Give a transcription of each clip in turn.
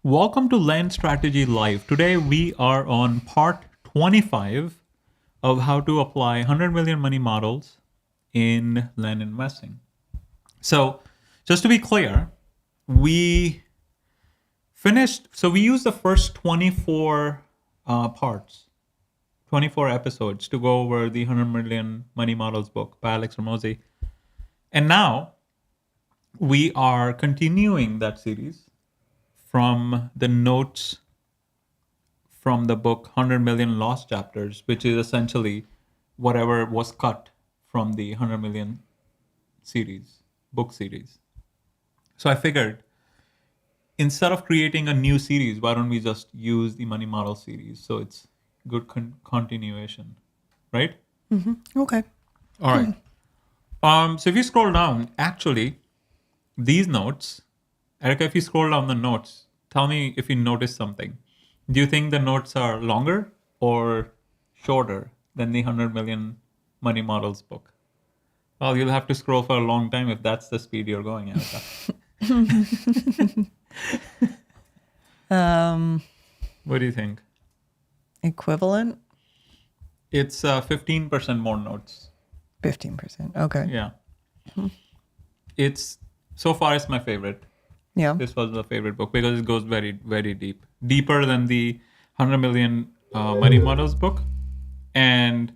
Welcome to Land Strategy Live. Today we are on part 25 of how to apply 100 million money models in land investing. So, just to be clear, we finished, so we used the first 24 parts, 24 episodes to go over the 100 million money models book by Alex Ramosi. And now we are continuing that series from the notes from the book 100 Million Lost Chapters, which is essentially whatever was cut from the 100 Million series, book series. So I figured instead of creating a new series, why don't we just use the money model series? So it's good continuation, right? Okay. All right. So if you scroll down, actually, these notes, Erica, if you scroll down the notes, tell me if you notice something. Do you think the notes are longer or shorter than the 100 million money models book? Well, you'll have to scroll for a long time if that's the speed you're going, Erica. What do you think? Equivalent? It's 15% more notes. 15%. Okay. Yeah. It's so far it's my favorite. Yeah. This was the favorite book because it goes very, very deep, deeper than the 100 million money models book. And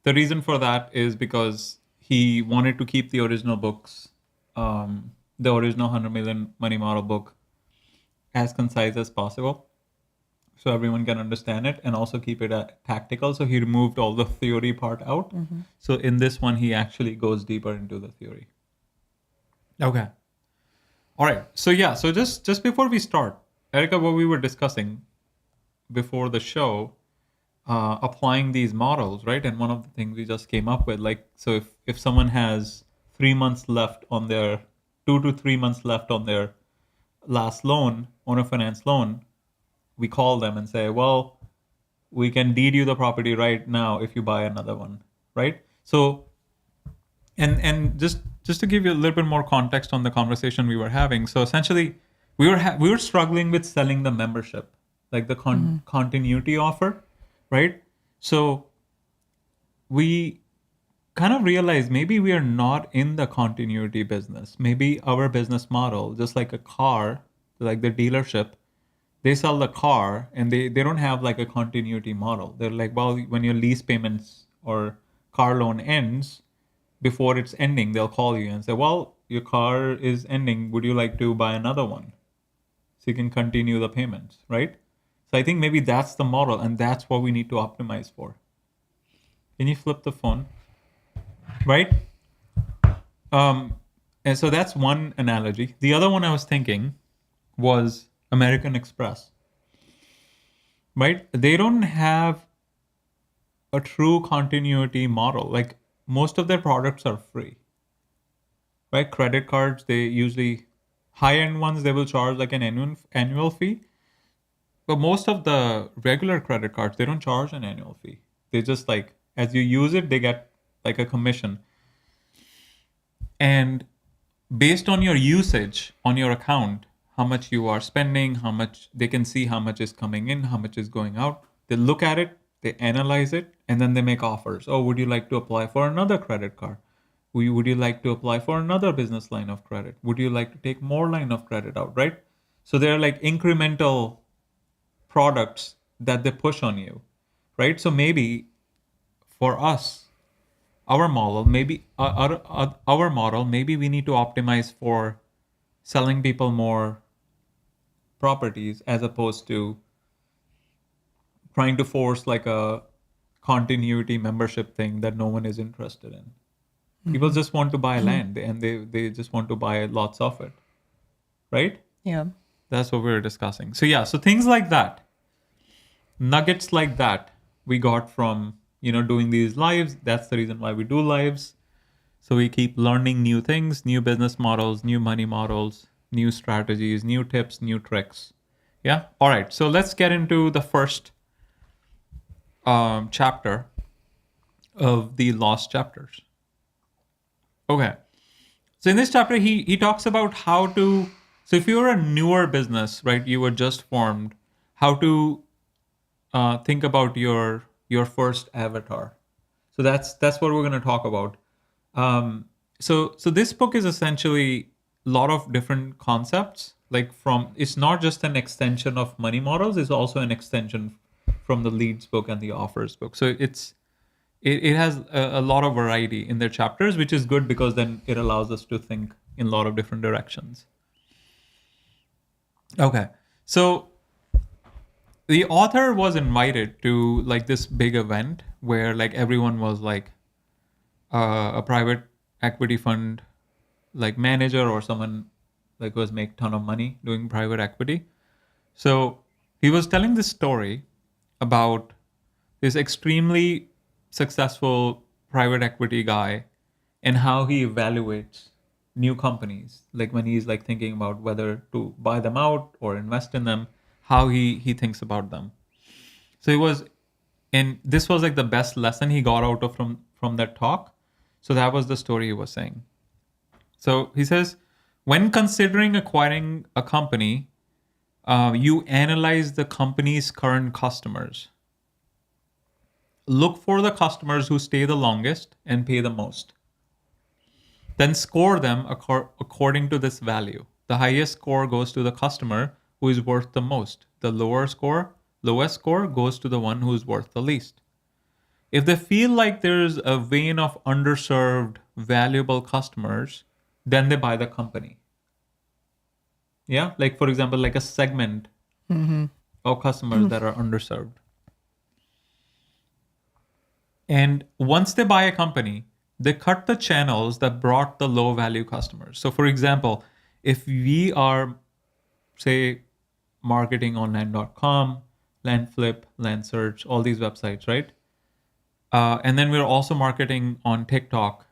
the reason for that is because he wanted to keep the original books, the original 100 million money model book, as concise as possible, so everyone can understand it, and also keep it tactical. So he removed all the theory part out. So in this one, he actually goes deeper into the theory. Okay. All right. So yeah. So just before we start, Erica, what we were discussing before the show, applying these models, right? And one of the things we just came up with, like, so if someone has 3 months left on their 2 to 3 months left on their last loan, owner finance loan, we call them and say, well, we can deed you the property right now if you buy another one, right? So, and just to give you a little bit more context on the conversation we were having. So essentially, we were struggling with selling the membership, like the continuity offer, right? So we kind of realized maybe we are not in the continuity business. Maybe our business model, just like a car, like the dealership, they sell the car and they don't have like a continuity model. They're like, well, when your lease payments or car loan ends, before it's ending, they'll call you and say, well, your car is ending. Would you like to buy another one? So you can continue the payments, right? So I think maybe that's the model, and that's what we need to optimize for. Can you flip the phone? Right? And so that's one analogy. The other one I was thinking was American Express, right? They don't have a true continuity model. Like most of their products are free, right? Credit cards, they usually, high-end ones, they will charge like an annual fee. But most of the regular credit cards, they don't charge an annual fee. They just like, as you use it, they get like a commission. And based on your usage on your account, how much you are spending, how much they can see how much is coming in, how much is going out. They look at it, they analyze it, and then they make offers. Oh, would you like to apply for another credit card? Would you like to apply for another business line of credit? Would you like to take more line of credit out, right? So they're like incremental products that they push on you, right? So maybe for us, our model, maybe our model, maybe we need to optimize for selling people more properties as opposed to trying to force like a continuity membership thing that no one is interested in. People just want to buy land and they just want to buy lots of it, right? Yeah. That's what we were discussing. So yeah, so things like that, nuggets like that, we got from doing these lives. That's the reason why we do lives. So we keep learning new things, new business models, new money models, new strategies, new tips, new tricks. Yeah. All right. So let's get into the first chapter of the lost chapters. Okay. So in this chapter, he talks about how to So if you're a newer business, right, you were just formed, how to think about your first avatar. So that's what we're going to talk about. So this book is essentially a lot of different concepts. Like it's not just an extension of money models; it's also an extension from the leads book and the offers book. So it has a lot of variety in their chapters, which is good because then it allows us to think in a lot of different directions. Okay, so the author was invited to like this big event where like everyone was like a private equity fund like manager or someone like was make ton of money doing private equity. So he was telling this story about this extremely successful private equity guy and how he evaluates new companies, like when he's like thinking about whether to buy them out or invest in them, how he thinks about them. So it was, and this was like the best lesson he got out of from that talk. So that was the story he was saying. So he says, when considering acquiring a company, you analyze the company's current customers. Look for the customers who stay the longest and pay the most. Then score them according to this value. The highest score goes to the customer who is worth the most. The lowest score goes to the one who is worth the least. If they feel like there's a vein of underserved, valuable customers, then they buy the company. Yeah, like for example, like a segment of customers that are underserved. And once they buy a company, they cut the channels that brought the low value customers. So for example, if we are, say, marketing on land.com, Landflip, Landsearch, all these websites, right? And then we're also marketing on TikTok,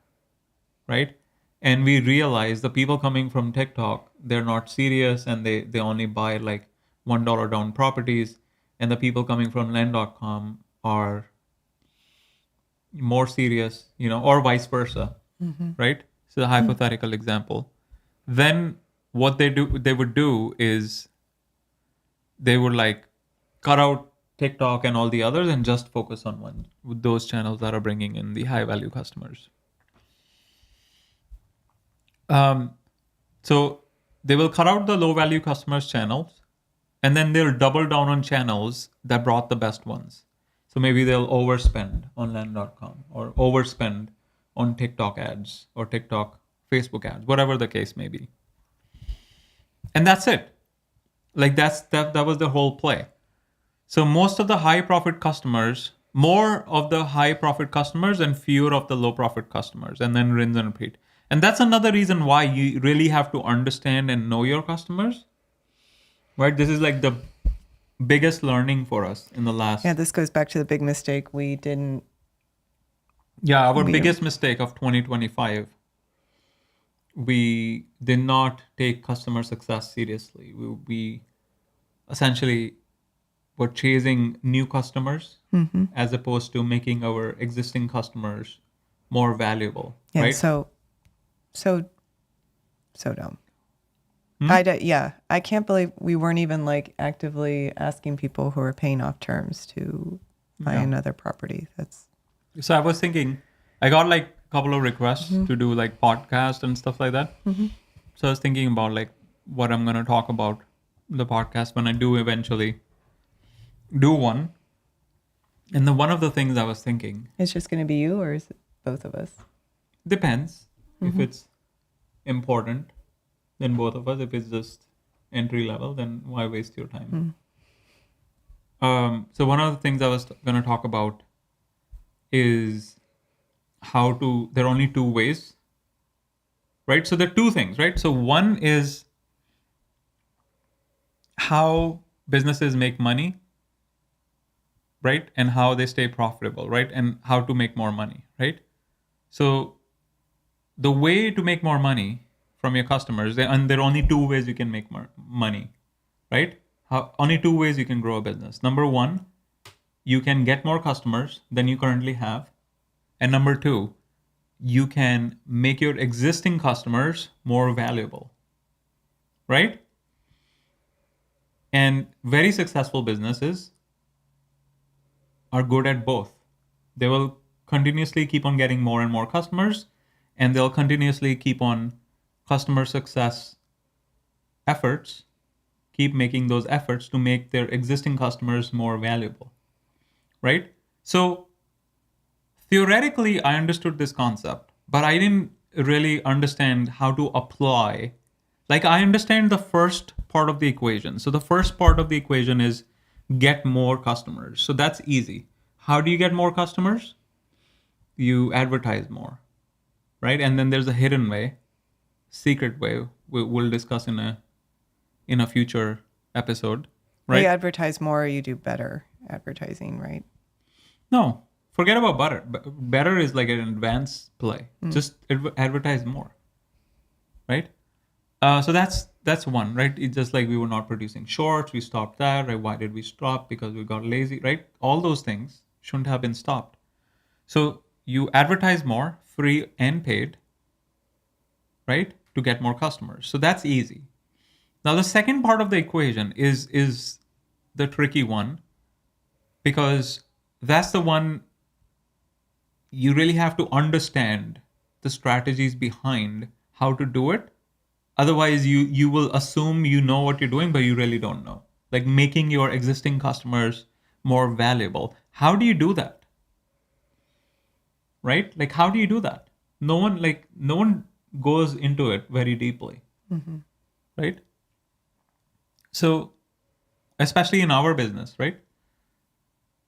right? And we realize the people coming from TikTok, they're not serious and they only buy like $1 down properties. And the people coming from land.com are more serious, or vice versa, right? So the hypothetical example. Then what they would do is they would like cut out TikTok and all the others and just focus on one with those channels that are bringing in the high value customers. So they will cut out the low value customers channels, and then they'll double down on channels that brought the best ones. So maybe they'll overspend on land.com or overspend on TikTok ads or TikTok, Facebook ads, whatever the case may be. And that's it. Like that was the whole play. So most of the high profit customers, more of the high profit customers and fewer of the low profit customers, and then rinse and repeat. And that's another reason why you really have to understand and know your customers, right? This is like the biggest learning for us in the last. Yeah, this goes back to the big mistake we didn't. Yeah, our biggest mistake of 2025. We did not take customer success seriously. We essentially were chasing new customers as opposed to making our existing customers more valuable. Yeah, right? so dumb. I can't believe we weren't even like actively asking people who are paying off terms to buy another property. So I was thinking, I got like a couple of requests to do like podcast and stuff like that. So I was thinking about like what I'm going to talk about the podcast when I do eventually do one. And then one of the things I was thinking, it's just going to be you, or is it both of us? Depends. If it's important, then both of us. If it's just entry level, then why waste your time? So one of the things I was going to talk about is there are only two ways, right? So there are two things, right? So one is how businesses make money, right? And how they stay profitable, right? And how to make more money, right? So the way to make more money from your customers, and there are only two ways you can make more money, right? Only two ways you can grow a business. Number one, you can get more customers than you currently have. And number two, you can make your existing customers more valuable, right? And very successful businesses are good at both. They will continuously keep on getting more and more customers, and they'll continuously keep on customer success efforts, keep making those efforts to make their existing customers more valuable, right? So theoretically, I understood this concept, but I didn't really understand how to apply. Like, I understand the first part of the equation. So the first part of the equation is get more customers. So that's easy. How do you get more customers? You advertise more, right? And then there's a hidden way, secret way we'll discuss in a future episode, right? You advertise more, you do better advertising, right? No, forget about better. Better is like an advanced play. Just advertise more, right? So that's one, right? It's just like we were not producing shorts, we stopped that, right? Why did we stop? Because we got lazy, right? All those things shouldn't have been stopped. So you advertise more, free and paid, right? To get more customers. So that's easy. Now the second part of the equation is the tricky one, because that's the one you really have to understand the strategies behind how to do it. Otherwise, you will assume you know what you're doing, but you really don't know. Like making your existing customers more valuable. How do you do that? Right? Like, how do you do that? No one goes into it very deeply. Right? So, especially in our business, right?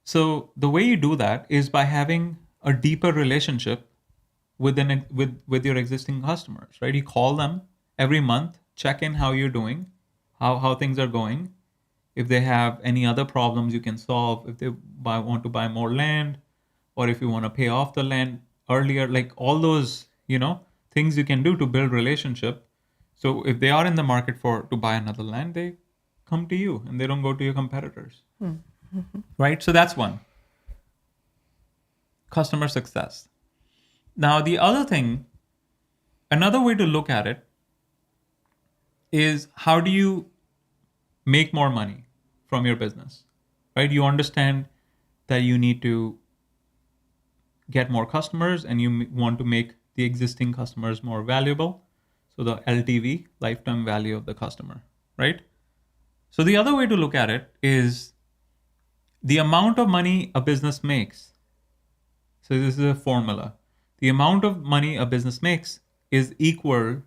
So the way you do that is by having a deeper relationship with your existing customers, right? You call them every month, check in how you're doing, how things are going. If they have any other problems you can solve, if they want to buy more land, or if you want to pay off the land earlier, like all those, things you can do to build relationship. So if they are in the market to buy another land, they come to you and they don't go to your competitors. Right? So that's one. Customer success. Now, the other thing, another way to look at it is how do you make more money from your business, right? You understand that you need to get more customers and you want to make the existing customers more valuable. So the LTV, lifetime value of the customer, right? So the other way to look at it is the amount of money a business makes. So this is a formula. The amount of money a business makes is equal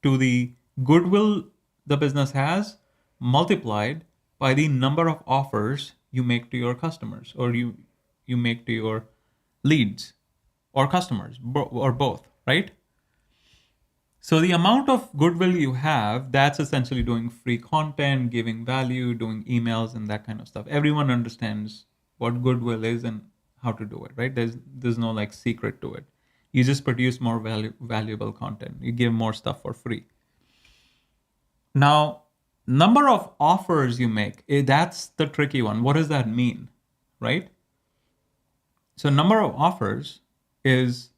to the goodwill the business has multiplied by the number of offers you make to your customers, or you make to your leads or customers, or both, right? So the amount of goodwill you have, that's essentially doing free content, giving value, doing emails and that kind of stuff. Everyone understands what goodwill is and how to do it, right? There's no like secret to it. You just produce more valuable content. You give more stuff for free. Now, number of offers you make, that's the tricky one. What does that mean, right? So number of offers is,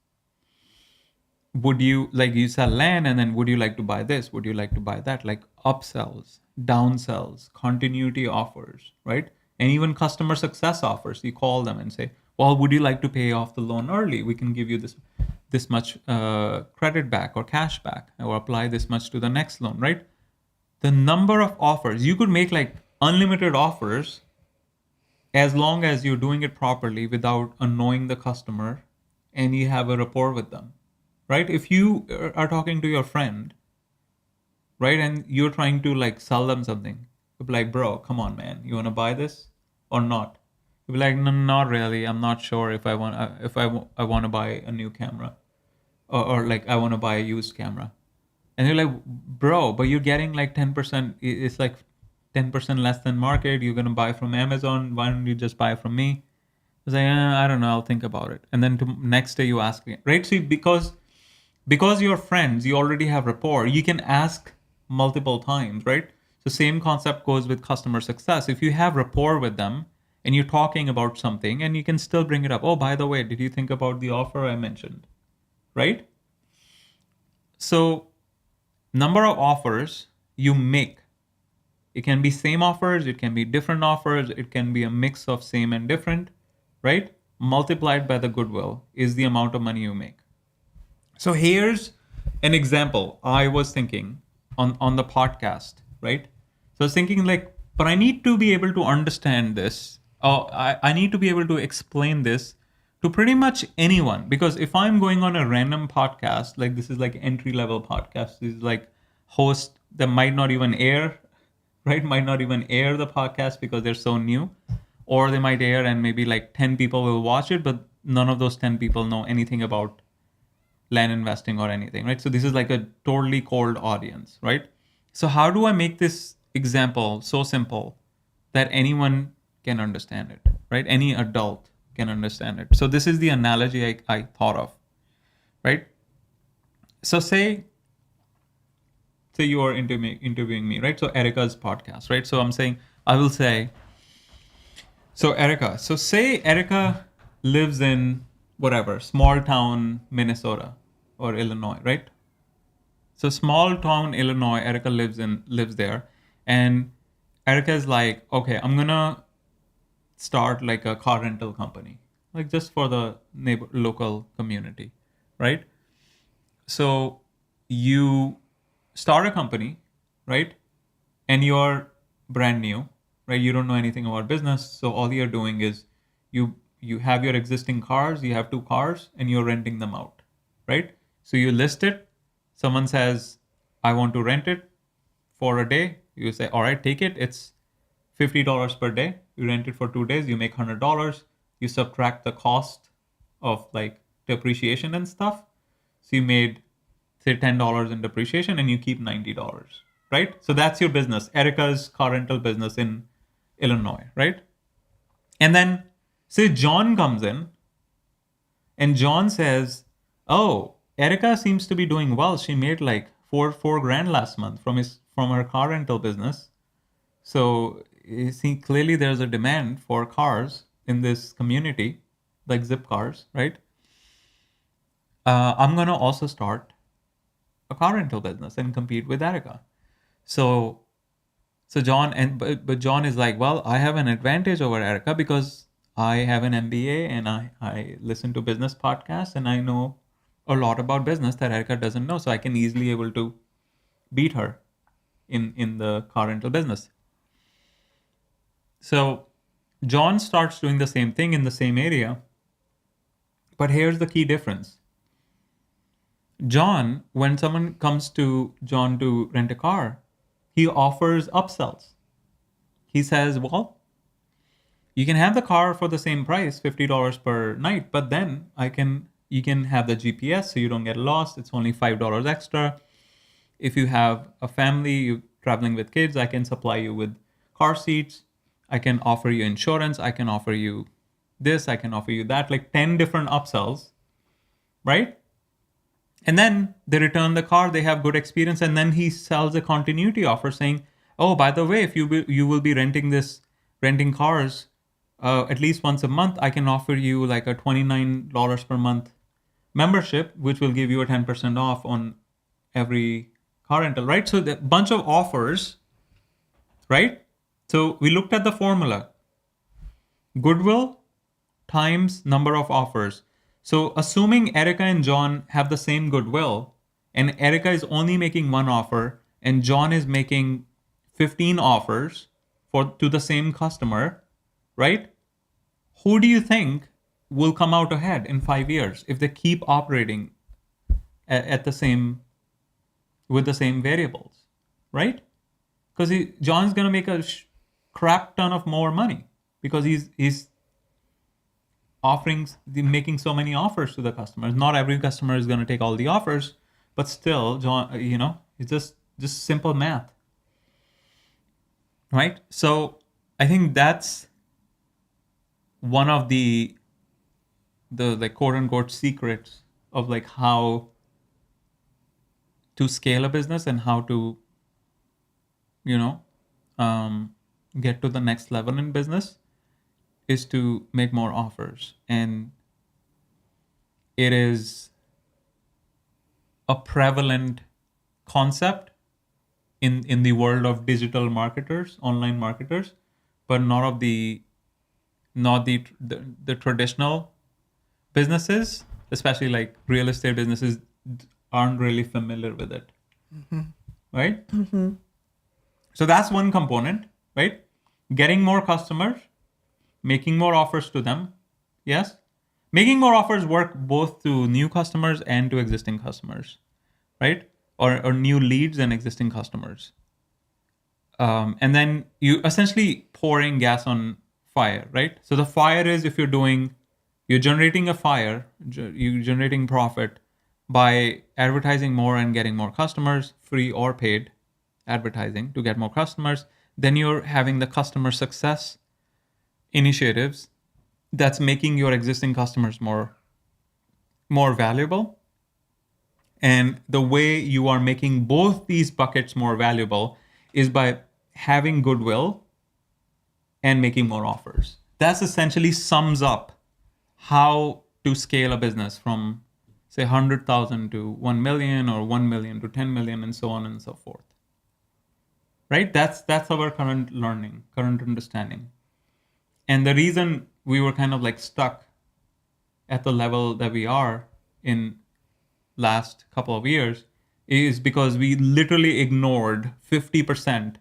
would you, like, you sell land and then would you like to buy this? Would you like to buy that? Like upsells, downsells, continuity offers, right? And even customer success offers. You call them and say, well, would you like to pay off the loan early? We can give you this much credit back or cash back, or apply this much to the next loan, right? The number of offers, you could make like unlimited offers as long as you're doing it properly without annoying the customer and you have a rapport with them, right? If you are talking to your friend, right, and you're trying to like sell them something, you'll be like, bro, come on, man, you want to buy this or not? You'll be like, no, not really. I'm not sure if I want to buy a new camera, or like I want to buy a used camera. And you're like, bro, but you're getting like 10%. It's like 10% less than market. You're going to buy from Amazon. Why don't you just buy from me? I was like, I don't know. I'll think about it. And then next day you ask me, right? See, because you're friends, you already have rapport. You can ask multiple times, right? So same concept goes with customer success. If you have rapport with them and you're talking about something, and you can still bring it up. Oh, by the way, did you think about the offer I mentioned? Right? So number of offers you make It can be same offers, it can be different offers, it can be a mix of same and different, right? Multiplied by the goodwill is the amount of money you make. So here's an example I was thinking on the podcast, right? So I was thinking like, but I need to be able to understand this. I need to be able to explain this to pretty much anyone. Because if I'm going on a random podcast, like this is like entry level podcast, this is like host that might not even air, right? Might not even air the podcast because they're so new. Or they might air and maybe like 10 people will watch it, but none of those 10 people know anything about land investing or anything, right? So this is like a totally cold audience, right? So how do I make this example so simple that anyone can understand it, right? Any adult can understand it. So this is the analogy I thought of, right? So say you are interviewing me, right? So Erica's podcast, right? So I'm saying, I will say, so Erica, so say Erica lives in whatever, small town, Minnesota or Illinois, right? So small town, Illinois, Erica lives there. And Erica is like, okay, I'm gonna start like a car rental company, like just for the local community, right? So you start a company, right? And you're brand new, right? You don't know anything about business. So all you're doing is you have your existing cars, you have 2 cars, and you're renting them out, right? So you list it. Someone says, I want to rent it for a day. You say, all right, take it. It's $50 per day. You rent it for 2 days. You make $100. You subtract the cost of like depreciation and stuff. So you made say $10 in depreciation and you keep $90, right? So that's your business, Erica's car rental business in Illinois, right? And then say John comes in and John says, oh, Erica seems to be doing well. She made like four grand last month from her car rental business. So you see, clearly there's a demand for cars in this community, like Zipcars, right? I'm gonna also start a car rental business and compete with Erica. So John but John is like, well, I have an advantage over Erica because I have an MBA and I listen to business podcasts and I know a lot about business that Erica doesn't know. So I can easily able to beat her in the car rental business. So John starts doing the same thing in the same area. But here's the key difference. John, when someone comes to John to rent a car, he offers upsells. He says, well, you can have the car for the same price, $50 per night, but then you can have the GPS so you don't get lost. It's only $5 extra. If you have a family, you're traveling with kids, I can supply you with car seats. I can offer you insurance. I can offer you this. I can offer you that, like 10 different upsells, right? And then they return the car, they have good experience, and then he sells a continuity offer saying, oh, by the way, if you will be renting cars at least once a month, I can offer you like a $29 per month membership, which will give you a 10% off on every car rental, right? So the bunch of offers, right? So we looked at the formula. Goodwill times number of offers. So assuming Erica and John have the same goodwill and Erica is only making one offer and John is making 15 offers to the same customer, right? Who do you think will come out ahead in 5 years if they keep operating at the same with the same variables, right? Because John's gonna make a crap ton of more money because he's making so many offers to the customers. Not every customer is going to take all the offers, but still, John, it's just simple math, right? So I think that's one of the like quote unquote secrets of like how to scale a business and how to get to the next level in business is to make more offers. And it is a prevalent concept in the world of digital marketers, online marketers, but not the traditional businesses, especially like real estate businesses, aren't really familiar with it. Right? So that's one component, right? Getting more customers, making more offers to them. Yes. Making more offers work both to new customers and to existing customers, right? Or new leads and existing customers. And then you essentially pouring gas on fire, right? So the fire is if you're generating a fire, you're generating profit by advertising more and getting more customers, free or paid advertising to get more customers. Then you're having the customer success initiatives that's making your existing customers more valuable. And the way you are making both these buckets more valuable is by having goodwill and making more offers. That's essentially sums up how to scale a business from, say, 100,000 to 1 million or 1 million to 10 million and so on and so forth. Right? That's our current learning, current understanding. And the reason we were kind of like stuck at the level that we are in last couple of years is because we literally ignored 50%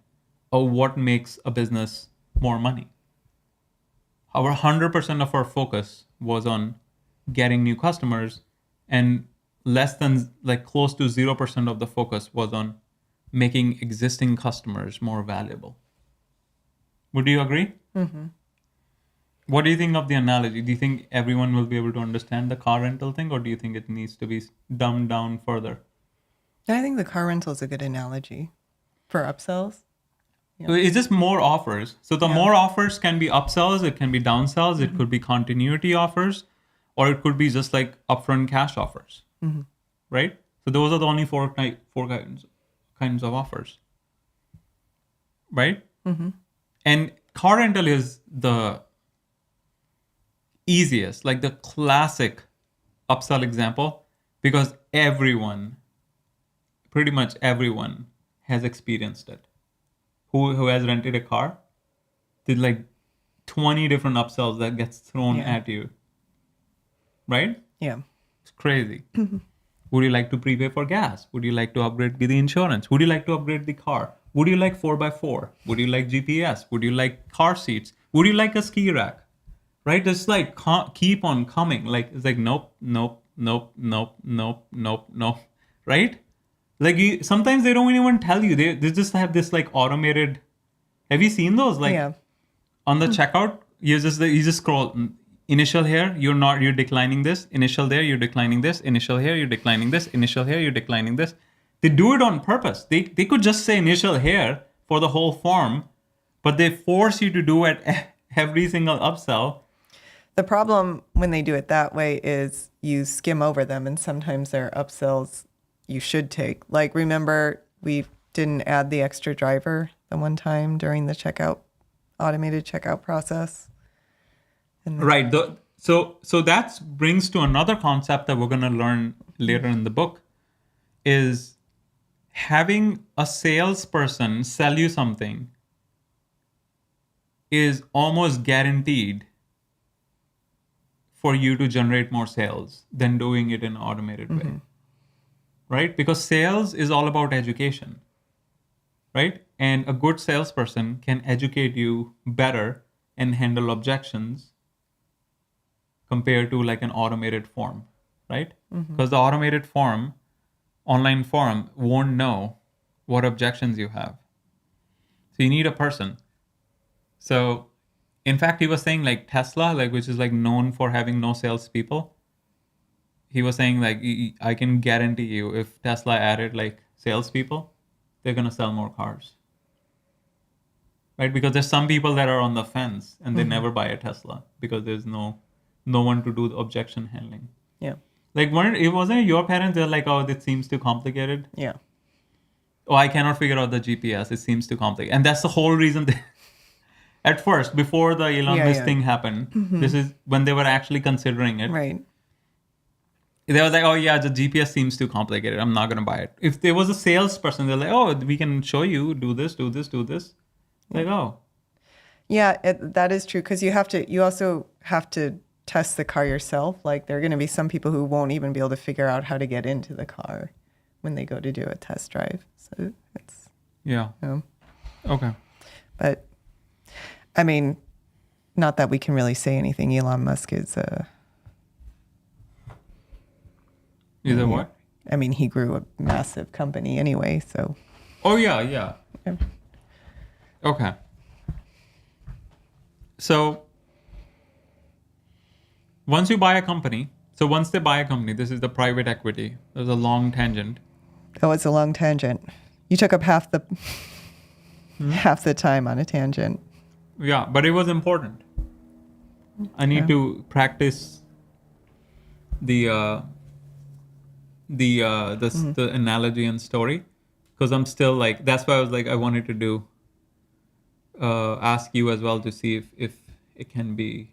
of what makes a business more money. Our 100% of our focus was on getting new customers, and less than like close to 0% of the focus was on making existing customers more valuable. Would you agree? Mm-hmm. What do you think of the analogy? Do you think everyone will be able to understand the car rental thing, or do you think it needs to be dumbed down further? I think the car rental is a good analogy for upsells. Yeah. It's just more offers. So the more offers can be upsells, it can be downsells, it could be continuity offers, or it could be just like upfront cash offers, right? So those are the only four kinds of offers, right? Mm-hmm. And car rental is the easiest, like the classic upsell example, because pretty much everyone has experienced it. Who has rented a car? There's like 20 different upsells that gets thrown at you, right? Yeah. It's crazy. Would you like to prepay for gas? Would you like to upgrade the insurance? Would you like to upgrade the car? Would you like 4x4? Would you like GPS? Would you like car seats? Would you like a ski rack? Right? It's like keep on coming. Like it's like nope. Right? Like sometimes they don't even tell you. They just have this like automated. Have you seen those? Like on the checkout, you just scroll. Initial here, you're declining this. Initial there, you're declining this. Initial here, you're declining this. Initial here, you're declining this. They do it on purpose. They could just say initial here for the whole form, but they force you to do it every single upsell. The problem when they do it that way is you skim over them, and sometimes they're upsells you should take. Like, remember, we didn't add the extra driver the one time during the automated checkout process. Right. So that brings to another concept that we're going to learn later in the book, is having a salesperson sell you something is almost guaranteed for you to generate more sales than doing it in an automated way. Right? Because sales is all about education. Right? And a good salesperson can educate you better and handle objections compared to like an automated form, right? Because the automated form, online form, won't know what objections you have. So you need a person. So in fact, he was saying like Tesla, like which is like known for having no salespeople. He was saying like, I can guarantee you if Tesla added like salespeople, they're going to sell more cars. Right? Because there's some people that are on the fence and they never buy a Tesla because there's no one to do the objection handling. Yeah. Like, it wasn't your parents, they're like, oh, this seems too complicated. Yeah. Oh, I cannot figure out the GPS. It seems too complicated. And that's the whole reason at first, before the Elon Musk thing happened, this is when they were actually considering it. Right. They were like, oh yeah, the GPS seems too complicated. I'm not gonna buy it. If there was a salesperson, they're like, oh, we can show you, do this, do this, do this. Like, oh, Yeah, that is true because you also have to test the car yourself. Like there are going to be some people who won't even be able to figure out how to get into the car when they go to do a test drive. So it's, yeah, okay. But I mean, not that we can really say anything. Elon Musk is Either what? I mean, he grew a massive company anyway, so. Oh yeah. Okay. So once you buy a company, once they buy a company, this is the private equity. There's a long tangent. Oh, it's a long tangent. You took up half the time on a tangent. Yeah, but it was important. I need to practice the analogy and story because I'm still like, that's why I was like, I wanted to do ask you as well to see if it can be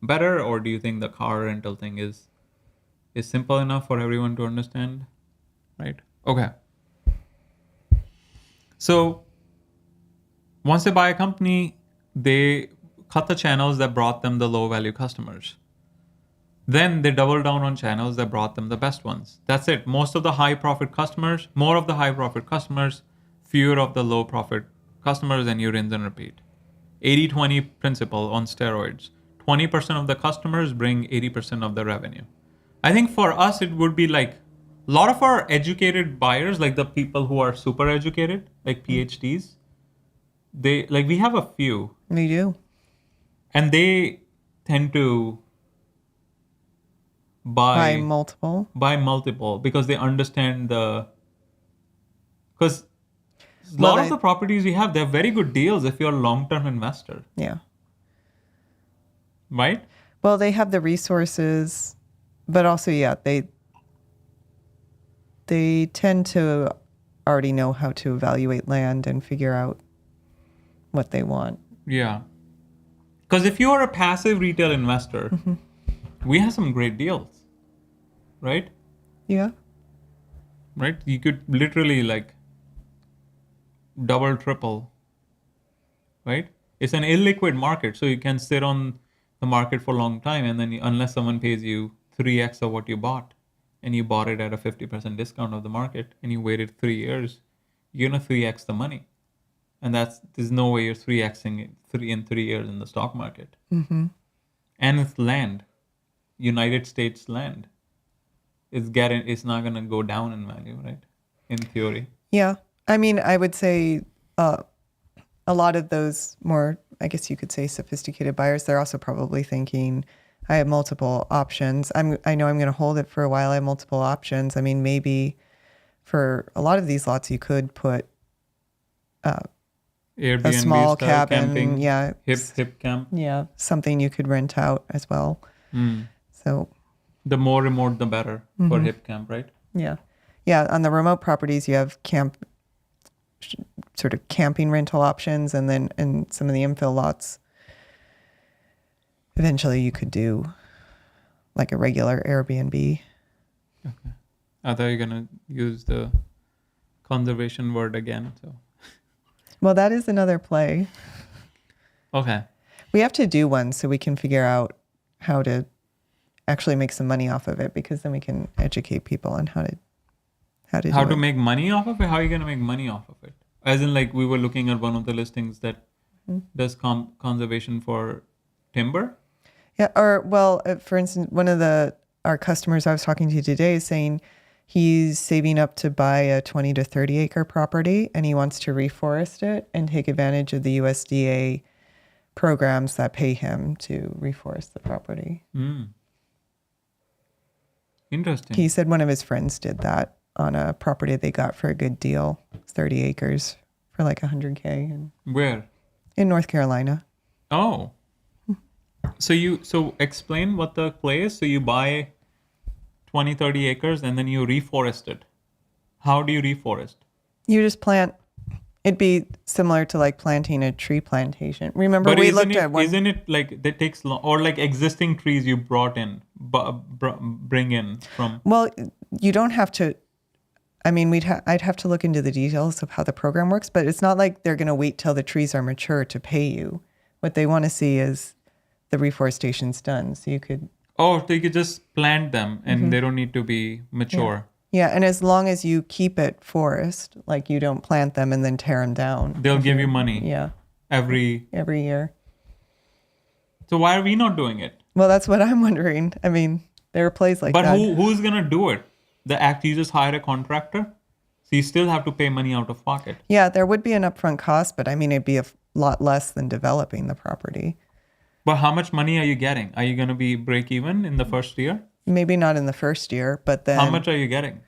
better, or do you think the car rental thing is simple enough for everyone to understand, right? Okay. So once they buy a company, they cut the channels that brought them the low value customers. Then they double down on channels that brought them the best ones. That's it. More of the high profit customers, fewer of the low profit customers, and you rinse and repeat. 80-20 principle on steroids. 20% of the customers bring 80% of the revenue. I think for us, it would be like a lot of our educated buyers, like the people who are super educated, like PhDs, we have a few. We do. And they tend to buy multiple because they understand because a lot of the properties we have, they're very good deals if you're a long-term investor. Yeah. Right? Well, they have the resources, but also, yeah, they tend to already know how to evaluate land and figure out what they want. Yeah. Because if you are a passive retail investor, we have some great deals, right? Yeah. Right? You could literally like double, triple, right? It's an illiquid market, so you can sit on the market for a long time, and then unless someone pays you 3x of what you bought, and you bought it at a 50% discount of the market, and you waited 3 years, you're gonna 3x the money, and there's no way you're 3xing it in 3 years in the stock market. Mm-hmm. And it's land, United States land. It's not gonna go down in value, right? In theory. Yeah. I mean, I would say a lot of those more, I guess you could say, sophisticated buyers, they're also probably thinking, I have multiple options. I know I'm going to hold it for a while. I have multiple options. I mean, maybe for a lot of these lots, you could put Airbnb, a small cabin. Camping, yeah. Hip camp. Yeah. Something you could rent out as well. So the more remote, the better for hip camp, right? Yeah. Yeah. On the remote properties, you have sort of camping rental options, and then in some of the infill lots, eventually you could do like a regular Airbnb. Okay. I thought you were gonna use the conservation word again. So. Well, that is another play. Okay. We have to do one so we can figure out how to actually make some money off of it, because then we can educate people on how to make money off of it. How are you gonna make money off of it? As in, like, we were looking at one of the listings that does conservation for timber. Yeah. Or, well, for instance, one of our customers I was talking to today is saying he's saving up to buy a 20 to 30 acre property, and he wants to reforest it and take advantage of the USDA programs that pay him to reforest the property. Interesting. He said one of his friends did that on a property they got for a good deal, 30 acres for like $100K. And where? In North Carolina. Oh. So explain what the play is. So you buy 20, 30 acres and then you reforest it. How do you reforest? You just plant It'd be similar to like planting a tree plantation. Remember, But we looked at one. isn't it like that takes long, or like existing trees you brought in, bring in from? Well, you don't have to. I mean, I'd have to look into the details of how the program works, but it's not like they're going to wait till the trees are mature to pay you. What they want to see is the reforestation's done. So you could. Oh, so you could just plant them and they don't need to be mature. Yeah, and as long as you keep it forest, like you don't plant them and then tear them down. They'll give you money. Yeah, Every year. So why are we not doing it? Well, that's what I'm wondering. I mean, there are plays like But that. who's gonna do it? You just hire a contractor, so you still have to pay money out of pocket. Yeah, there would be an upfront cost, but I mean, it'd be a lot less than developing the property. But how much money are you getting? Are you gonna be break even in the first year? Maybe not in the first year, but then How much are you getting?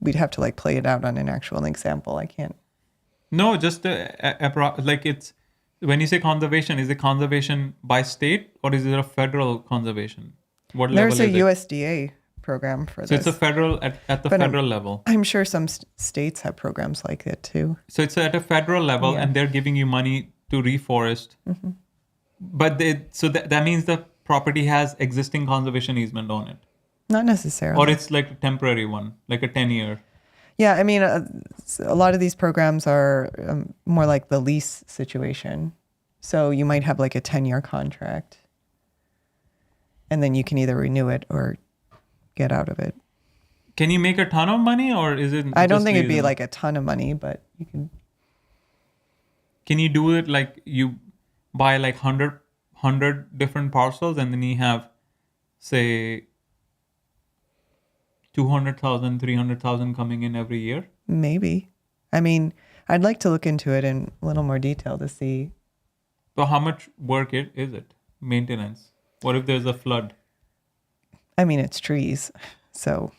We'd have to like play it out on an actual example. I can't. No, just like it's when you say conservation, is it conservation by state or is it a federal conservation? What level There's a is it? USDA program for this. So it's a federal at the But, federal level. I'm sure some states have programs like it too. So it's at a federal level, Yeah. and they're giving you money to reforest. But that means the property has existing conservation easement on it, Not necessarily. or it's like a temporary one, like a 10-year. Yeah, I mean, a lot of these programs are more like the lease situation. So you might have like a 10-year contract, and then you can either renew it or get out of it. Can you make a ton of money, or is it? I don't just think it'd be reasonable? like a ton of money, but you can. Can you do it like you buy like 100 different parcels and then you have, say, 200,000, 300,000 coming in every year? Maybe. I mean, I'd like to look into it in a little more detail to see. So how much work is it? Maintenance. What if there's a flood? I mean, it's trees, so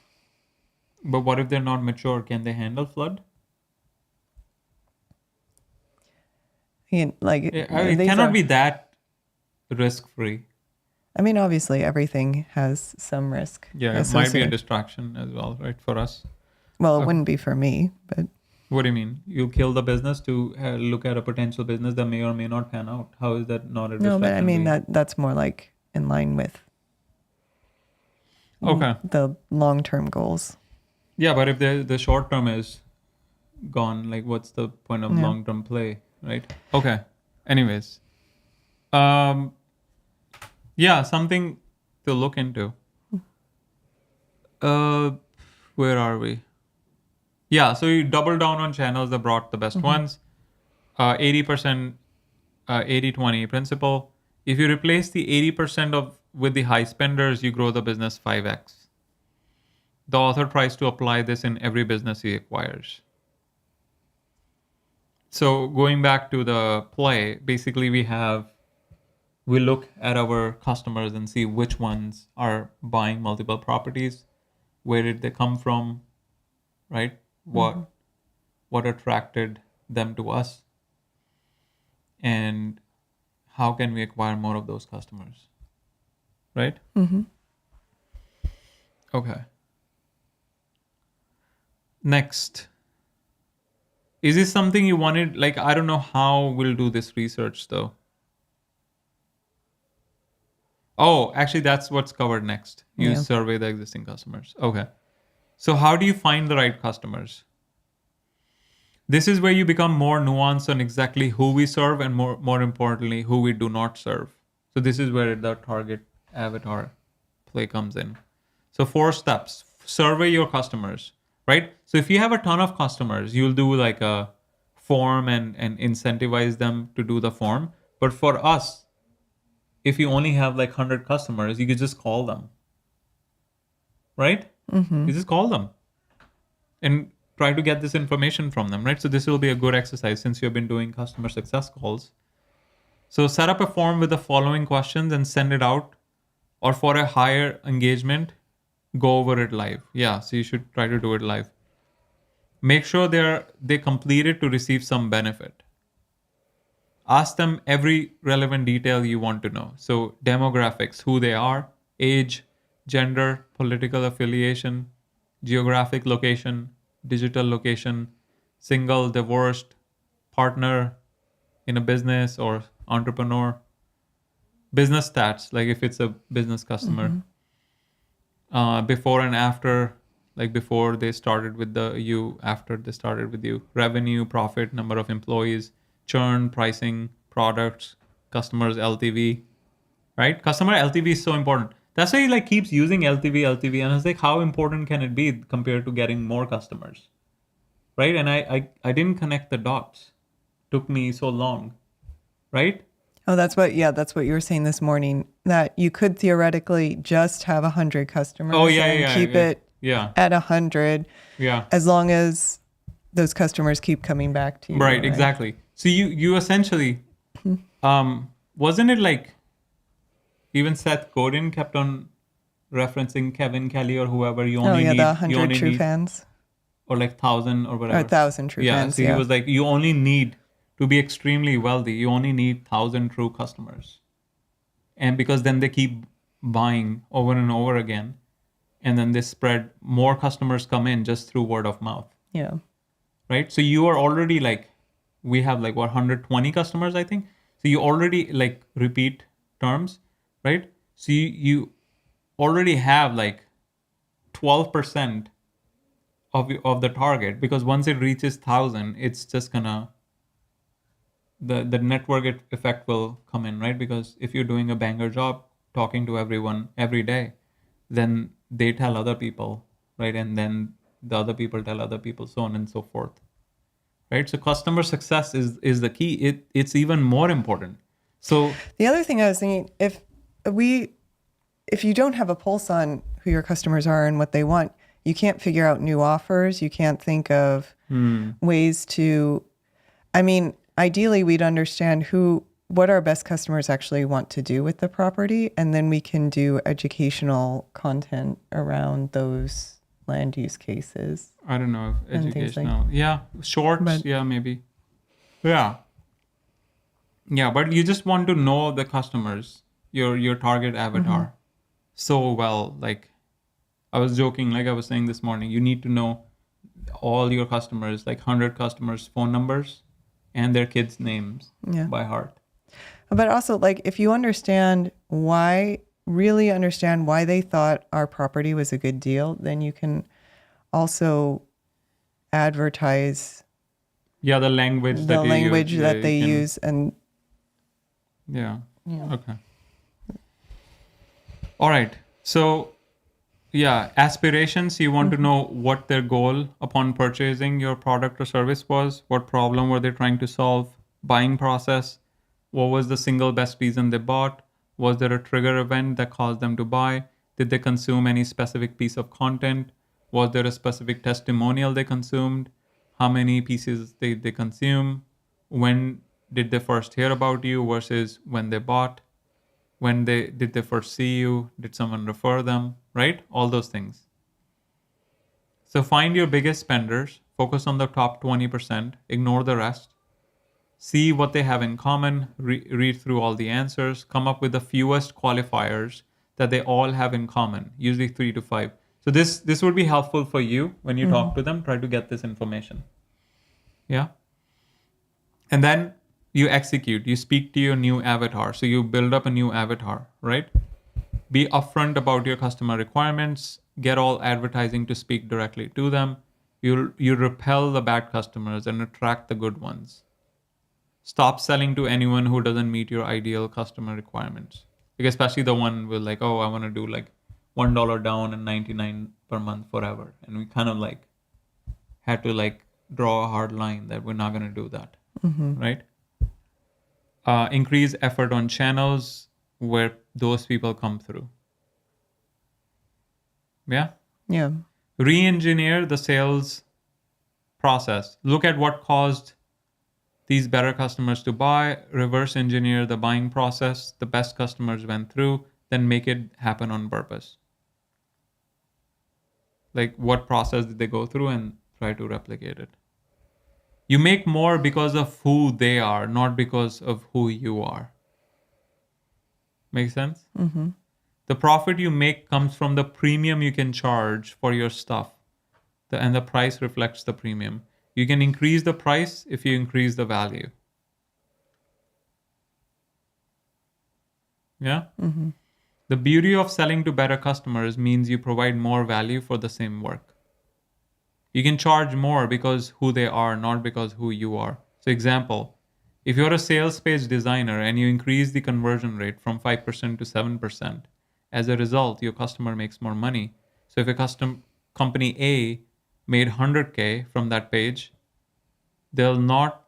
But what if they're not mature? Can they handle flood? like It these cannot are- be that risk free. I mean, obviously, everything has some risk. Yeah, it might be a associated. distraction as well, right? For us. Well, it wouldn't be for me, but What do you mean? You kill the business to look at a potential business that may or may not pan out. How is that not a distraction? no. But I mean, we- that's more like in line with Okay. the long-term goals. Yeah, but if the short term is gone, like what's the point of Yeah. long term play, right? Okay. Anyways, yeah, something to look into. Where are we? Yeah, so you double down on channels that brought the best ones. 80%, 80-20 principle. If you replace the 80% with the high spenders, you grow the business 5x. The author tries to apply this in every business he acquires. So going back to the play, basically we look at our customers and see which ones are buying multiple properties, where did they come from, right? What attracted them to us, and how can we acquire more of those customers, right? Okay. Next. Is this something you wanted? Like, I don't know how we'll do this research though. Oh, actually, that's what's covered next. You Yeah. survey the existing customers. Okay. So how do you find the right customers? This is where you become more nuanced on exactly who we serve and more importantly, who we do not serve. So this is where the target avatar play comes in. So 4 steps. Survey your customers, right? So if you have a ton of customers, you'll do like a form and incentivize them to do the form. But for us, if you only have like 100 customers, you could just call them, right? You just call them and try to get this information from them, right? So this will be a good exercise since you've been doing customer success calls. So set up a form with the following questions and send it out, or for a higher engagement, go over it live. Yeah, so you should try to do it live. Make sure they complete it to receive some benefit. Ask them every relevant detail you want to know. So demographics, who they are, age, gender, political affiliation, geographic location, digital location, single, divorced, partner in a business or entrepreneur, business stats, like if it's a business customer, before and after, like before they started with you, after they started with you, revenue, profit, number of employees, churn, pricing, products, customers, LTV, right? Customer LTV is so important. That's why he like keeps using LTV, and I was like, how important can it be compared to getting more customers, right? And I didn't connect the dots. Took me so long, right? Oh, that's what you were saying this morning, that you could theoretically just have 100 customers keep it at 100 as long as those customers keep coming back to you. Right, exactly. So you essentially, wasn't it like even Seth Godin kept on referencing Kevin Kelly or whoever, you only need the 100 true fans. Or like 1,000 or whatever. Or 1,000 true fans, So he was like, you only need, to be extremely wealthy, you only need 1,000 true customers. And because then they keep buying over and over again. And then they spread, more customers come in just through word of mouth. Yeah. Right? So you are already like, we have like 120 customers, I think. So you already like repeat terms, right? So you already have like 12% of the target, because once it reaches 1,000, it's just gonna, the network effect will come in, right? Because if you're doing a banger job talking to everyone every day, then they tell other people, right? And then the other people tell other people, so on and so forth, right? So customer success is the key. It's even more important. So the other thing I was thinking, if you don't have a pulse on who your customers are and what they want, you can't figure out new offers. You can't think of ways to, I mean, ideally we'd understand what our best customers actually want to do with the property. And then we can do educational content around those land use cases. I don't know if educational, shorts, maybe. Yeah, but you just want to know the customers, your target avatar so well. Like I was joking, like I was saying this morning, you need to know all your customers, like 100 customers' phone numbers and their kids' names by heart. But also, like, if you really understand why they thought our property was a good deal, then you can also advertise the language that they use. And okay. All right. So aspirations, you want to know what their goal upon purchasing your product or service was, what problem were they trying to solve, buying process, what was the single best reason they bought, was there a trigger event that caused them to buy, did they consume any specific piece of content, was there a specific testimonial they consumed, how many pieces they consume, when did they first hear about you versus when they bought, when did they first see you, did someone refer them, right? All those things. So find your biggest spenders, focus on the top 20%, ignore the rest, see what they have in common, read through all the answers, come up with the fewest qualifiers that they all have in common, usually 3 to 5. So this would be helpful for you when you talk to them, try to get this information. Yeah. And then you execute, you speak to your new avatar. So you build up a new avatar, right? Be upfront about your customer requirements, get all advertising to speak directly to them. You repel the bad customers and attract the good ones. Stop selling to anyone who doesn't meet your ideal customer requirements. Like especially the one with like, oh, I want to do like $1 down and $99 per month forever. And we kind of like had to like draw a hard line that we're not going to do that, right? Increase effort on channels where those people come through. Yeah. Re-engineer the sales process. Look at what caused these better customers to buy, reverse engineer the buying process the best customers went through, then make it happen on purpose. Like what process did they go through and try to replicate it. You make more because of who they are, not because of who you are. Make sense? The profit you make comes from the premium you can charge for your stuff, And the price reflects the premium. You can increase the price if you increase the value. Yeah? Mm-hmm. The beauty of selling to better customers means you provide more value for the same work. You can charge more because who they are, not because who you are. So example, if you're a sales page designer and you increase the conversion rate from 5% to 7%, as a result, your customer makes more money. So if a company A made 100K from that page, they'll now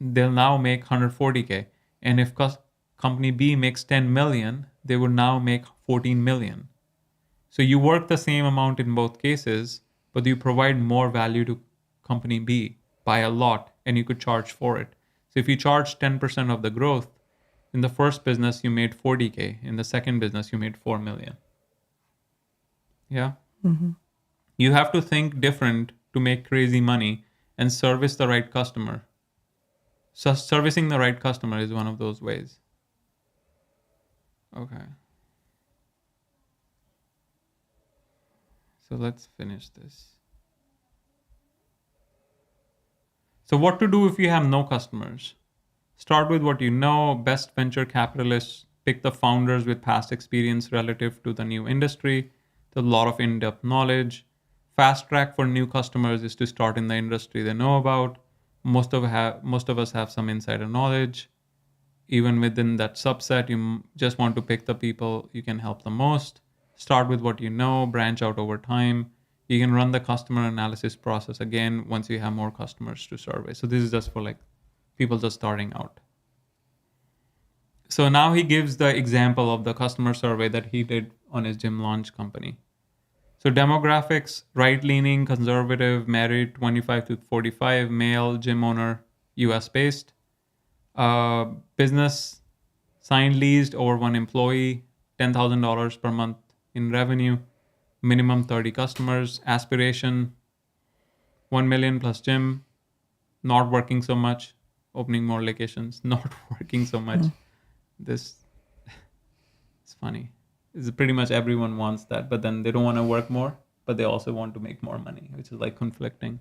make 140K. And if company B makes 10 million, they would now make 14 million. So you work the same amount in both cases, but you provide more value to company B by a lot, and you could charge for it. So if you charge 10% of the growth, in the first business you made 40K, in the second business you made 4 million. Yeah. Mm-hmm. You have to think different to make crazy money and service the right customer. So servicing the right customer is one of those ways. Okay. So let's finish this. So what to do if you have no customers? Start with what you know. Best venture capitalists pick the founders with past experience relative to the new industry. There's a lot of in-depth knowledge. Fast track for new customers is to start in the industry they know about. Most of us have some insider knowledge. Even within that subset, you just want to pick the people you can help the most. Start with what you know, branch out over time. You can run the customer analysis process again once you have more customers to survey. So this is just for like people just starting out. So now he gives the example of the customer survey that he did on his gym launch company. So demographics, right-leaning, conservative, married, 25 to 45, male, gym owner, US based. Business, signed, leased, over one employee, $10,000 per month in revenue, minimum 30 customers, aspiration, 1 million plus gym, not working so much, opening more locations, not working so much. This is funny. It's pretty much everyone wants that, but then they don't want to work more, but they also want to make more money, which is like conflicting.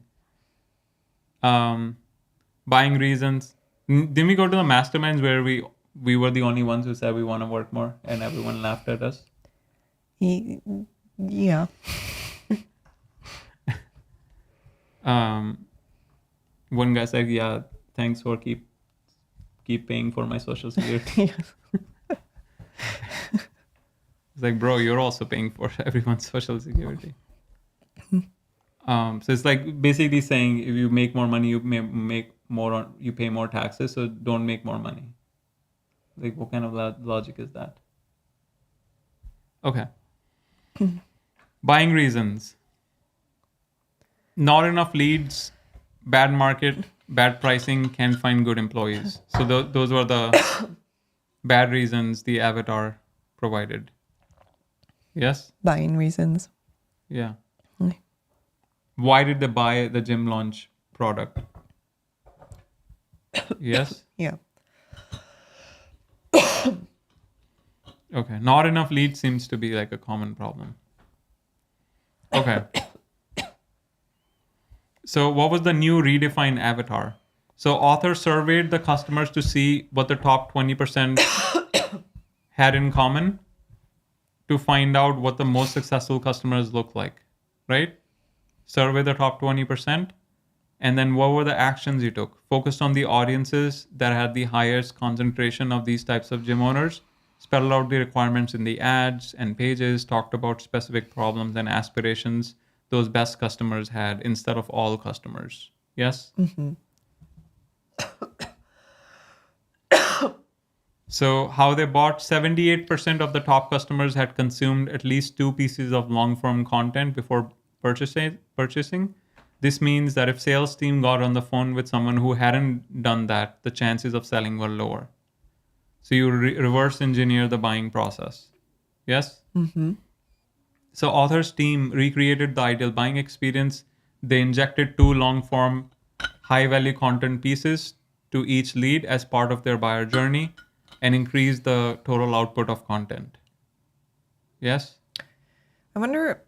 Buying reasons. Didn't we go to the masterminds where we were the only ones who said we want to work more and everyone laughed at us? Yeah. One guy said, yeah, thanks for keep paying for my social security. It's like, bro, you're also paying for everyone's social security. So it's like basically saying if you make more money, you may make more you pay more taxes, so don't make more money. Like, what kind of logic is that? Okay. Buying reasons. Not enough leads, bad market, bad pricing, can't find good employees. So those were the bad reasons the avatar provided. Yes? Buying reasons. Yeah. Why did they buy the gym launch product? Yes? Yeah. Okay. Not enough leads seems to be like a common problem. Okay. So what was the new redefined avatar? So author surveyed the customers to see what the top 20% had in common to find out what the most successful customers look like, right? Survey the top 20%. And then what were the actions you took? Focused on the audiences that had the highest concentration of these types of gym owners, spelled out the requirements in the ads and pages, talked about specific problems and aspirations those best customers had instead of all customers. Yes? Mm-hmm. So how they bought, 78% of the top customers had consumed at least 2 pieces of long-form content before purchasing. This means that if sales team got on the phone with someone who hadn't done that, the chances of selling were lower. So you reverse engineer the buying process. Yes? Mm-hmm. So author's team recreated the ideal buying experience. They injected 2 long-form, high-value content pieces to each lead as part of their buyer journey and increased the total output of content. Yes? I wonder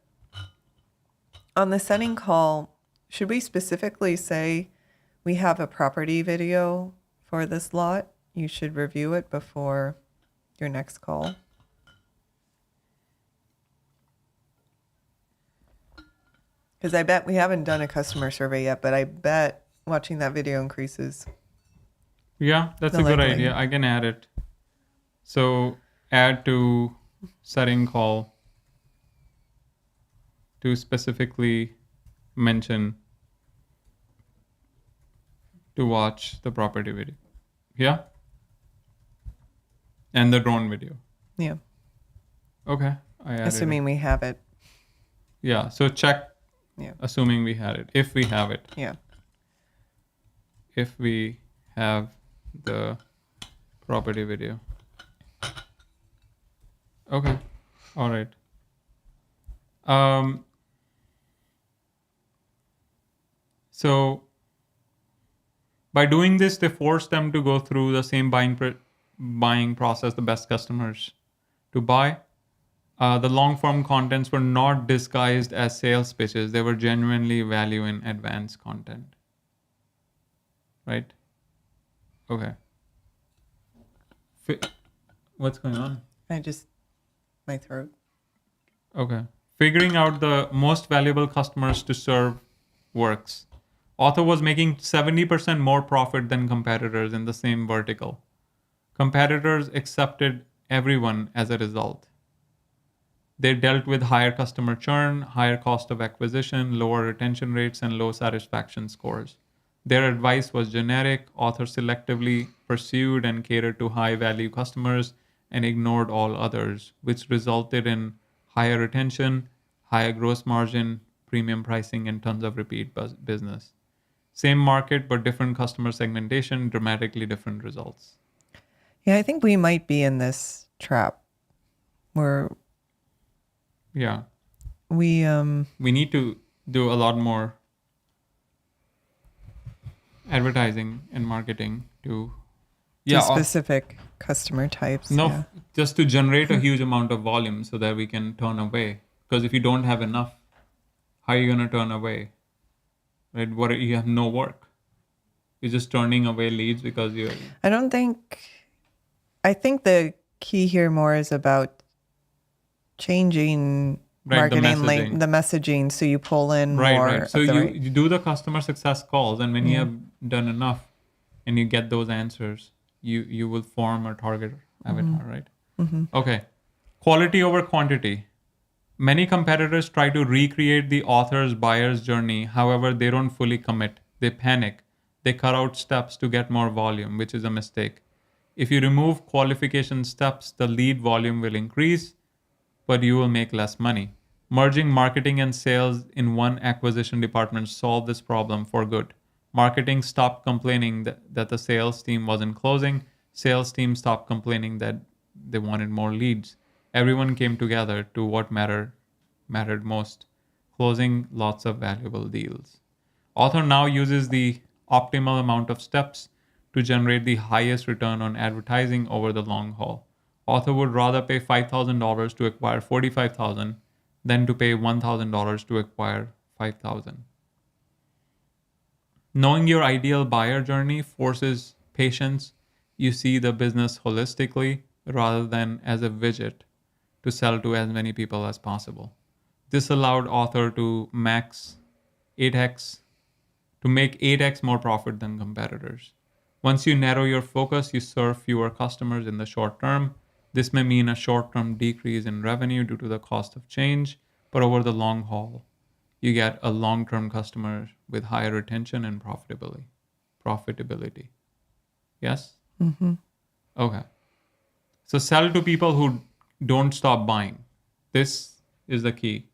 On the setting call, should we specifically say we have a property video for this lot? You should review it before your next call. Because I bet we haven't done a customer survey yet, but I bet watching that video increases. Yeah, that's The a good likelihood. idea. I can add it. So add to setting call to specifically mention to watch the property video. Yeah? And the drone video. Yeah, Okay. I added assuming it. we have it. Yeah. So check Yeah, assuming we had it. If we have it. yeah. If we have the property video. Okay. All right. So by doing this, they force them to go through the same buying process the best customers to buy. The long form contents were not disguised as sales pitches. They were genuinely value in advanced content. Right? Okay. What's going on? My throat. Okay. Figuring out the most valuable customers to serve works. Author was making 70% more profit than competitors in the same vertical. Competitors accepted everyone as a result. They dealt with higher customer churn, higher cost of acquisition, lower retention rates, and low satisfaction scores. Their advice was generic. Author selectively pursued and catered to high value customers and ignored all others, which resulted in higher retention, higher gross margin, premium pricing, and tons of repeat business. Same market, but different customer segmentation, dramatically different results. Yeah, I think we might be in this trap where Yeah. we We need to do a lot more advertising and marketing to do specific customer types. no, Yeah. just to generate a huge amount of volume so that we can turn away. Because if you don't have enough, how are you going to turn away? Right? What, you have no work. You're just turning away leads because you're I think the key here more is about changing Right, the marketing messaging. the messaging so you pull in right, more right. So of the you do the customer success calls, and when you have done enough and you get those answers, you will form a target avatar, right? Okay. Quality over quantity. Many competitors try to recreate the author's buyer's journey. However, they don't fully commit. They panic. They cut out steps to get more volume, which is a mistake. If you remove qualification steps, the lead volume will increase, but you will make less money. Merging marketing and sales in one acquisition department solved this problem for good. Marketing stopped complaining that the sales team wasn't closing. Sales team stopped complaining that they wanted more leads. Everyone came together to what mattered most, closing lots of valuable deals. Author now uses the optimal amount of steps to generate the highest return on advertising over the long haul. Author would rather pay $5,000 to acquire $45,000 than to pay $1,000 to acquire $5,000. Knowing your ideal buyer journey forces patience. You see the business holistically rather than as a widget to sell to as many people as possible. This allowed author to max 8x to make 8x more profit than competitors. Once you narrow your focus, you serve fewer customers in the short term. This may mean a short-term decrease in revenue due to the cost of change, but over the long haul, you get a long-term customer with higher retention and profitability. Yes? Okay. So sell to people who don't stop buying. This is the key.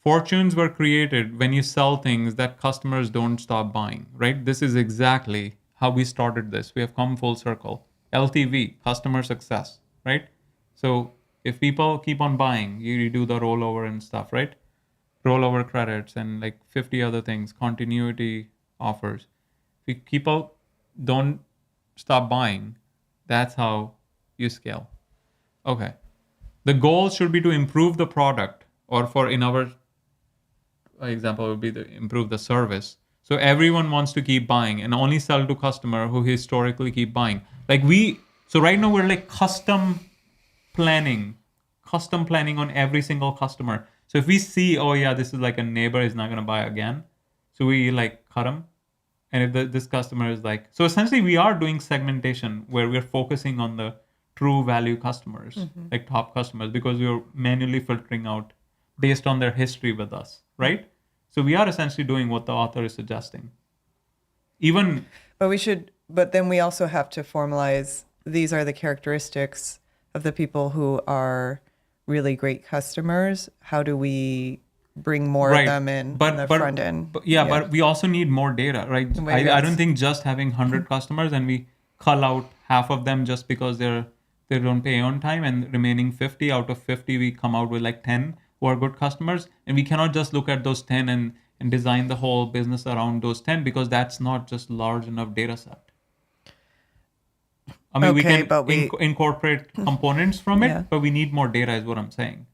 Fortunes were created when you sell things that customers don't stop buying, right? This is exactly how we started this. We have come full circle. LTV, customer success, right? So if people keep on buying, you do the rollover and stuff, right? Rollover credits and like 50 other things, continuity offers. If people don't stop buying, that's how you scale. Okay. The goal should be to improve the product, or for in our example would be the improve the service. So everyone wants to keep buying and only sell to customer who historically keep buying. So right now we're like planning, custom planning on every single customer. So if we see, oh yeah, this is like a neighbor is not gonna buy again, so we like cut them. And if this customer is like, so essentially we are doing segmentation where we're focusing on the true value customers, like top customers, because we're manually filtering out based on their history with us, right? So we are essentially doing what the author is suggesting. But then we also have to formalize, these are the characteristics of the people who are really great customers. How do we bring more of them in on the front end? But we also need more data, right? I don't think just having 100 customers and we cull out half of them just because they don't pay on time, and remaining 50 out of 50 we come out with like 10 who are good customers, and we cannot just look at those 10 and design the whole business around those 10, because that's not just large enough data set. I mean, we can incorporate components from it, but we need more data is what I'm saying.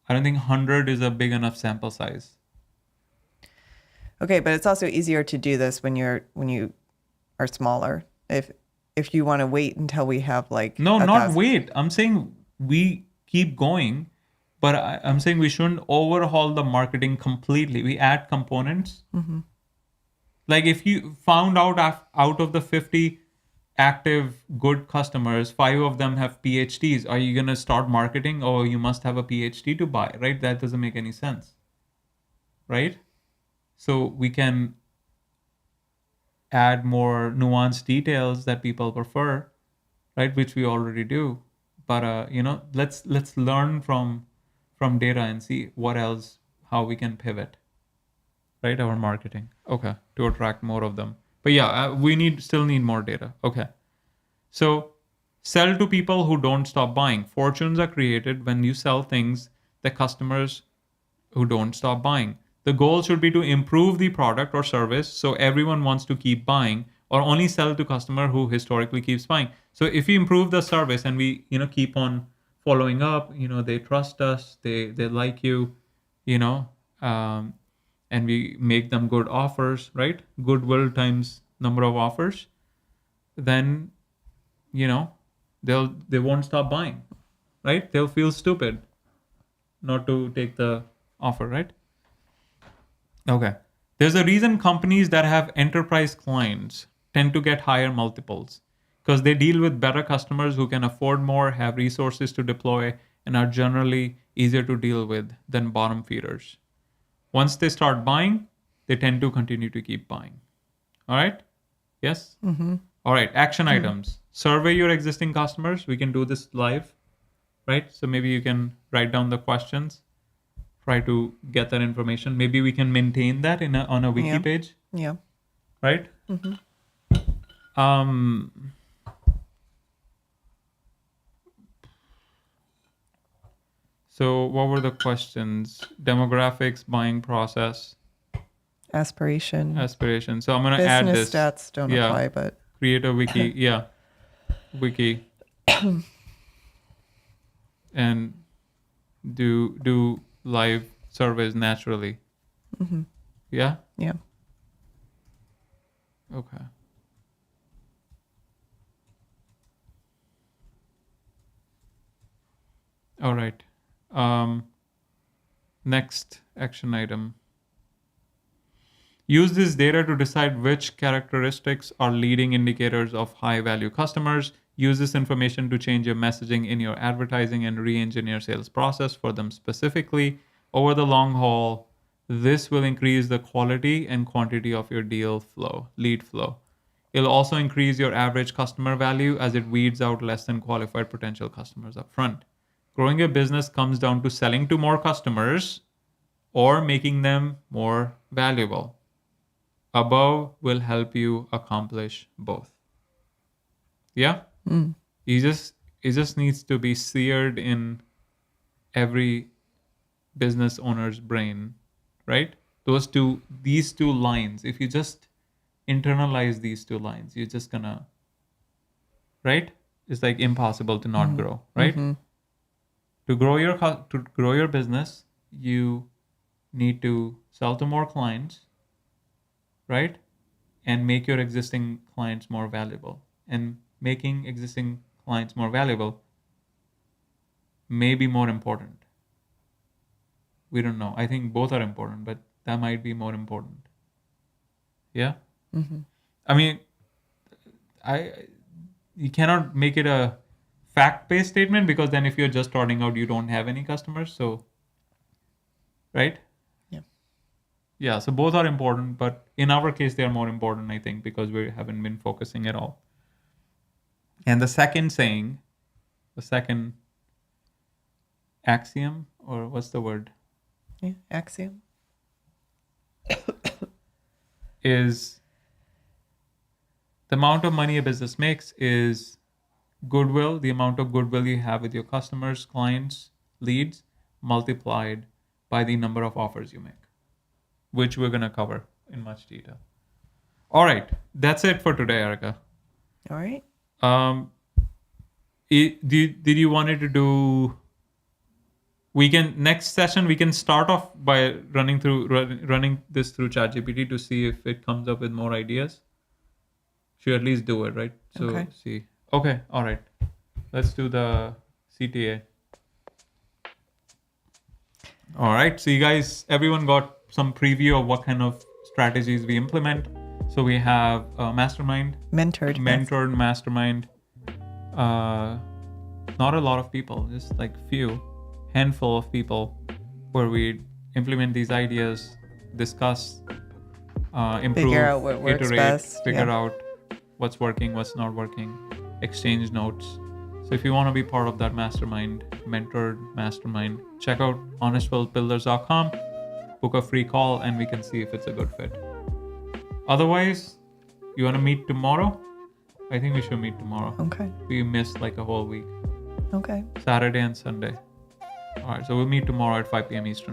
I don't think 100 is a big enough sample size. Okay, but it's also easier to do this when you are smaller. If you want to wait until we have like wait. I'm saying we keep going, but I'm saying we shouldn't overhaul the marketing completely. We add components. Mm-hmm. Like if you found out of the 50 active good customers, 5 of them have PhDs, are you going to start marketing, or you must have a PhD to buy, right? That doesn't make any sense, right? So we can add more nuanced details that people prefer, right? Which we already do. But let's learn from data and see what else, how we can pivot, right? Our marketing, okay, to attract more of them. But yeah, we still need more data. Okay. So sell to people who don't stop buying. Fortunes are created when you sell things that customers who don't stop buying. The goal should be to improve the product or service so everyone wants to keep buying, or only sell to customer who historically keeps buying. So if we improve the service and we, keep on following up, they trust us, they like you, and we make them good offers, right? Goodwill times number of offers, then, they won't stop buying, right? They'll feel stupid not to take the offer, right? Okay. There's a reason companies that have enterprise clients tend to get higher multiples, because they deal with better customers who can afford more, have resources to deploy, and are generally easier to deal with than bottom feeders. Once they start buying, they tend to continue to keep buying. All right? Yes? Mm-hmm. All right. Action items. Survey your existing customers. We can do this live, right? So maybe you can write down the questions, try to get that information. Maybe we can maintain that on a wiki page. Yeah. Right? Mm-hmm. So what were the questions? Demographics, buying process. Aspiration. So I'm going to add this. Business stats don't apply, but. Create a wiki. Yeah. Wiki. And do live surveys naturally. Mm-hmm. Yeah? Yeah. Okay. All right. Next action item. Use this data to decide which characteristics are leading indicators of high value customers. Use this information to change your messaging in your advertising and re-engineer sales process for them specifically. Over the long haul, this will increase the quality and quantity of your lead flow. It'll also increase your average customer value as it weeds out less than qualified potential customers up front. Growing your business comes down to selling to more customers or making them more valuable. Above will help you accomplish both. Yeah? Mm. It just needs to be seared in every business owner's brain, right? These two lines, if you just internalize these two lines, you're just gonna, right? It's like impossible to not grow, right? Mm-hmm. To grow your business, you need to sell to more clients, right? And make your existing clients more valuable. And making existing clients more valuable may be more important. We don't know. I think both are important, but that might be more important. Yeah. Mm-hmm. I mean, you cannot make it a fact-based statement, because then if you're just starting out, you don't have any customers. So, right? Yeah. Yeah. So both are important, but in our case, they are more important, I think, because we haven't been focusing at all. And the second saying, the second axiom, or what's the word? Yeah. Axiom. Is the amount of money a business makes is goodwill, the amount of goodwill you have with your customers, clients, leads, multiplied by the number of offers you make, which we're going to cover in much detail. All right. That's it for today, Erica. All right. Did you wanted to do... next session we can start off by running this through ChatGPT to see if it comes up with more ideas. Should at least do it, right? So Okay. see. Okay, all right. Let's do the CTA. All right. So you guys, everyone got some preview of what kind of strategies we implement. So we have a mastermind, Mentored mastermind. Not a lot of people, just like handful of people, where we implement these ideas, discuss, improve, Figure out what works iterate, best. figure Yeah. out what's working, what's not working, exchange notes. So if you want to be part of that mastermind, mentored mastermind, check out honestwealthbuilders.com, book a free call, and we can see if it's a good fit. Otherwise, you want to meet tomorrow? I think we should meet tomorrow. Okay. We missed like a whole week, Okay. Saturday and Sunday. All right, so we'll meet tomorrow at 5 p.m. Eastern.